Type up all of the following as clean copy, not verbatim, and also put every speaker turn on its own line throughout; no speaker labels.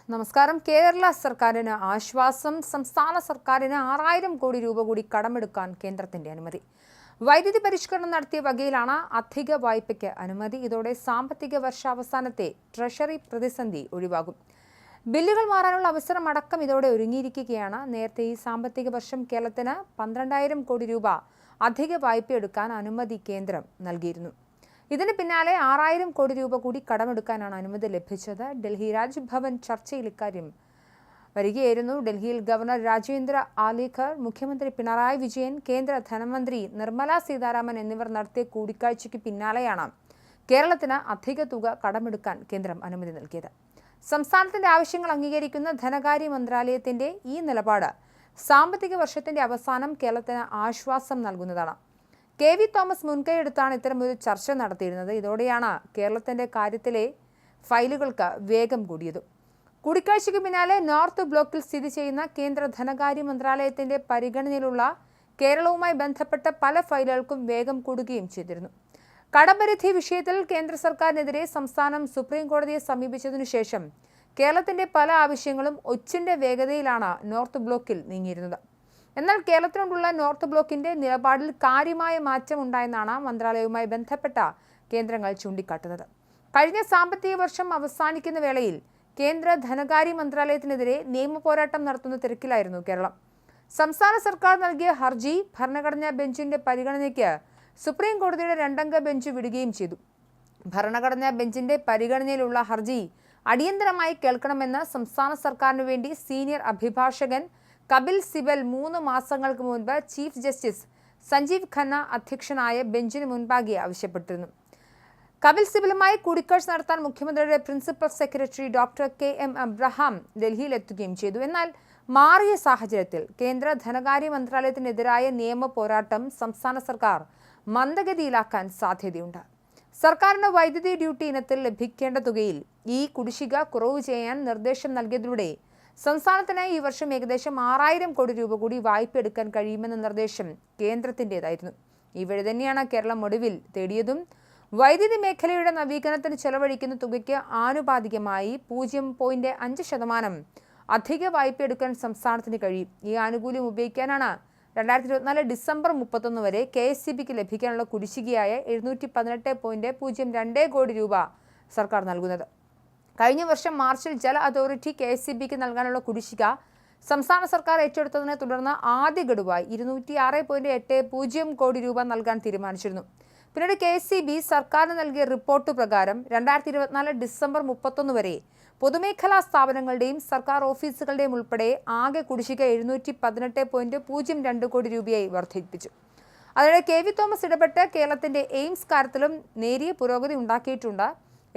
നമസ്കാരം. കേരള സർക്കാരിന് ആശ്വാസം. സംസ്ഥാന സർക്കാരിന് 6000 കോടി രൂപ കൂടി കടമെടുക്കാൻ കേന്ദ്രത്തിന്റെ അനുമതി. വൈദ്യുതി പരിഷ്കരണം നടത്തിയ വകയിലാണ് അധിക വായ്പയ്ക്ക് അനുമതി. ഇതോടെ സാമ്പത്തിക വർഷാവസാനത്തെ ട്രഷറി പ്രതിസന്ധി ഒഴിവാകും. ബില്ലുകൾ മാറാനുള്ള അവസരം അടക്കം ഇതോടെ ഒരുങ്ങിയിരിക്കുകയാണ്. നേരത്തെ ഈ സാമ്പത്തിക വർഷം കേരളത്തിന് 12000 കോടി രൂപ അധിക വായ്പയെടുക്കാൻ അനുമതി കേന്ദ്രം നൽകിയിരുന്നു. ഇതിന് പിന്നാലെ 6000 കോടി രൂപ കൂടി കടമെടുക്കാനാണ് അനുമതി ലഭിച്ചത്. ഡൽഹി രാജ്ഭവൻ ചർച്ചയിൽ ഇക്കാര്യം വരികയായിരുന്നു. ഡൽഹിയിൽ ഗവർണർ രാജേന്ദ്ര ആലേക്കർ, മുഖ്യമന്ത്രി പിണറായി വിജയൻ, കേന്ദ്ര ധനമന്ത്രി നിർമ്മല സീതാരാമൻ എന്നിവർ നടത്തിയ കൂടിക്കാഴ്ചയ്ക്ക് പിന്നാലെയാണ് കേരളത്തിന് അധിക തുക കടമെടുക്കാൻ കേന്ദ്രം അനുമതി നൽകിയത്. സംസ്ഥാനത്തിന്റെ ആവശ്യങ്ങൾ അംഗീകരിക്കുന്ന ധനകാര്യ മന്ത്രാലയത്തിന്റെ ഈ നിലപാട് സാമ്പത്തിക വർഷത്തിന്റെ അവസാനം കേരളത്തിന് ആശ്വാസം നൽകുന്നതാണ്. കെ.വി. തോമസ് മുൻകൈയെടുത്താണ് ഇത്തരമൊരു ചർച്ച നടത്തിയിരുന്നത്. ഇതോടെയാണ് കേരളത്തിന്റെ കാര്യത്തിലെ ഫയലുകൾക്ക് വേഗം കൂടിയത്. കൂടിക്കാഴ്ചയ്ക്ക് പിന്നാലെ നോർത്ത് ബ്ലോക്കിൽ സ്ഥിതി ചെയ്യുന്ന കേന്ദ്ര ധനകാര്യ മന്ത്രാലയത്തിന്റെ പരിഗണനയിലുള്ള കേരളവുമായി ബന്ധപ്പെട്ട പല ഫയലുകൾക്കും വേഗം കൂടുകയും ചെയ്തിരുന്നു. കടപരിധി വിഷയത്തിൽ കേന്ദ്ര സർക്കാരിനെതിരെ സംസ്ഥാനം സുപ്രീം കോടതിയെ സമീപിച്ചതിനു ശേഷം കേരളത്തിന്റെ പല ആവശ്യങ്ങളും ഒച്ചിന്റെ വേഗതയിലാണ് നോർത്ത് ബ്ലോക്കിൽ നീങ്ങിയിരുന്നത്. എന്നാൽ കേരളത്തിനോടുള്ള നോർത്ത് ബ്ലോക്കിന്റെ നിലപാടിൽ കാര്യമായ മാറ്റം ഉണ്ടായെന്നാണ് മന്ത്രാലയവുമായി ബന്ധപ്പെട്ട കേന്ദ്രങ്ങൾ ചൂണ്ടിക്കാട്ടുന്നത്. കഴിഞ്ഞ സാമ്പത്തിക വർഷം അവസാനിക്കുന്ന വേളയിൽ കേന്ദ്ര ധനകാര്യ മന്ത്രാലയത്തിനെതിരെ നിയമ പോരാട്ടം നടത്തുന്ന തിരക്കിലായിരുന്നു കേരളം. സംസ്ഥാന സർക്കാർ നൽകിയ ഹർജി ഭരണഘടനാ ബെഞ്ചിന്റെ പരിഗണനയ്ക്ക് സുപ്രീം കോടതിയുടെ 2-അംഗ ബെഞ്ച് വിടുകയും ചെയ്തു. ഭരണഘടനാ ബെഞ്ചിന്റെ പരിഗണനയിലുള്ള ഹർജി അടിയന്തരമായി കേൾക്കണമെന്ന് സംസ്ഥാന സർക്കാരിനു വേണ്ടി സീനിയർ അഭിഭാഷകൻ കപിൽ സിബൽ 3 മാസങ്ങൾക്ക് മുൻപ് ചീഫ് ജസ്റ്റിസ് സഞ്ജീവ് ഖന്ന അധ്യക്ഷനായ ബെഞ്ചിന് മുൻപാകെ ആവശ്യപ്പെട്ടിരുന്നു. കപിൽ സിബലുമായി കൂടിക്കാഴ്ച നടത്താൻ മുഖ്യമന്ത്രിയുടെ principal secretary doctor K.M. Abraham ഡൽഹിയിലെത്തുകയും ചെയ്തു. എന്നാൽ മാറിയ സാഹചര്യത്തിൽ കേന്ദ്ര ധനകാര്യ മന്ത്രാലയത്തിനെതിരായ നിയമ പോരാട്ടം സംസ്ഥാന സർക്കാർ മന്ദഗതിയിലാക്കാൻ സാധ്യതയുണ്ട്. സർക്കാരിന് വൈദ്യുതി ഡ്യൂട്ടി ഇനത്തിൽ ലഭിക്കേണ്ട തുകയിൽ ഈ കുടിശ്ശിക കുറവ് ചെയ്യാൻ നിർദ്ദേശം നൽകിയതിലൂടെ സംസ്ഥാനത്തിന് ഈ വർഷം ഏകദേശം 6000 കോടി രൂപ കൂടി വായ്പ എടുക്കാൻ കഴിയുമെന്ന നിർദ്ദേശം കേന്ദ്രത്തിൻ്റെതായിരുന്നു. ഈ വഴി തന്നെയാണ് കേരളം ഒടുവിൽ തേടിയതും. വൈദ്യുതി മേഖലയുടെ നവീകരണത്തിന് ചെലവഴിക്കുന്ന തുകയ്ക്ക് ആനുപാതികമായി 0.5% അധിക വായ്പ എടുക്കാൻ സംസ്ഥാനത്തിന് കഴിയും. ഈ ആനുകൂല്യം ഉപയോഗിക്കാനാണ് 2024 ഡിസംബർ 31 വരെ KSEBക്ക് ലഭിക്കാനുള്ള കുടിശ്ശികയായ 718.02 കോടി രൂപ സർക്കാർ നൽകുന്നത്. കഴിഞ്ഞ വർഷം മാർച്ചിൽ ജല അതോറിറ്റി KSEBക്ക് നൽകാനുള്ള കുടിശ്ശിക സംസ്ഥാന സർക്കാർ ഏറ്റെടുത്തതിനെ തുടർന്ന് ആദ്യ ഗഡുവായി 206.80 കോടി രൂപ നൽകാൻ തീരുമാനിച്ചിരുന്നു. പിന്നീട് KSEB സർക്കാരിന് നൽകിയ റിപ്പോർട്ട് പ്രകാരം 2024 ഡിസംബർ 31 വരെ പൊതുമേഖലാ സ്ഥാപനങ്ങളുടെയും സർക്കാർ ഓഫീസുകളുടെയും ഉൾപ്പെടെ ആകെ കുടിശ്ശിക 718.02 കോടി രൂപയായി വർദ്ധിപ്പിച്ചു. അതിനിടെ K.V. തോമസ് ഇടപെട്ട് കേരളത്തിന്റെ എയിംസ് കാര്യത്തിലും നേരിയ പുരോഗതി ഉണ്ടാക്കിയിട്ടുണ്ട്.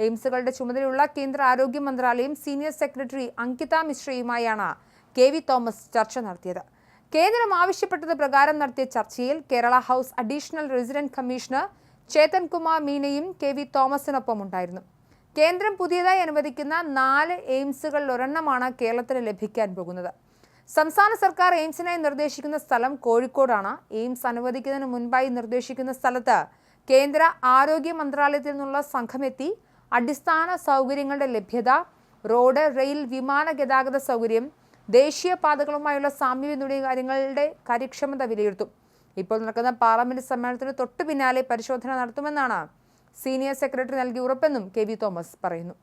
എയിംസുകളുടെ ചുമതലയുള്ള കേന്ദ്ര ആരോഗ്യ മന്ത്രാലയം സീനിയർ സെക്രട്ടറി അങ്കിത മിശ്രയുമായാണ് K.V. തോമസ് ചർച്ച നടത്തിയത്. കേന്ദ്രം ആവശ്യപ്പെട്ടത് പ്രകാരം നടത്തിയ ചർച്ചയിൽ Kerala house additional resident commissioner Chetan Kumar മീനയും K.V. തോമസിനൊപ്പം ഉണ്ടായിരുന്നു. കേന്ദ്രം പുതിയതായി അനുവദിക്കുന്ന 4 എയിംസുകളിൽ ഒരെണ്ണമാണ് കേരളത്തിന് ലഭിക്കാൻ പോകുന്നത്. സംസ്ഥാന സർക്കാർ എയിംസിനായി നിർദ്ദേശിക്കുന്ന സ്ഥലം കോഴിക്കോടാണ്. എയിംസ് അനുവദിക്കുന്നതിന് മുൻപായി നിർദ്ദേശിക്കുന്ന സ്ഥലത്ത് കേന്ദ്ര ആരോഗ്യ മന്ത്രാലയത്തിൽ നിന്നുള്ള സംഘമെത്തി അടിസ്ഥാന സൗകര്യങ്ങളുടെ ലഭ്യത, റോഡ്, റെയിൽ, വിമാന ഗതാഗത സൗകര്യം, ദേശീയപാതകളുമായുള്ള സാമ്യം തുടങ്ങിയ കാര്യങ്ങളുടെ കാര്യക്ഷമത വിലയിരുത്തും. ഇപ്പോൾ നടക്കുന്ന പാർലമെന്റ് സമ്മേളനത്തിന് തൊട്ടു പിന്നാലെ പരിശോധന നടത്തുമെന്നാണ് സീനിയർ സെക്രട്ടറി നൽകിയ ഉറപ്പെന്നും K.V. തോമസ് പറയുന്നു.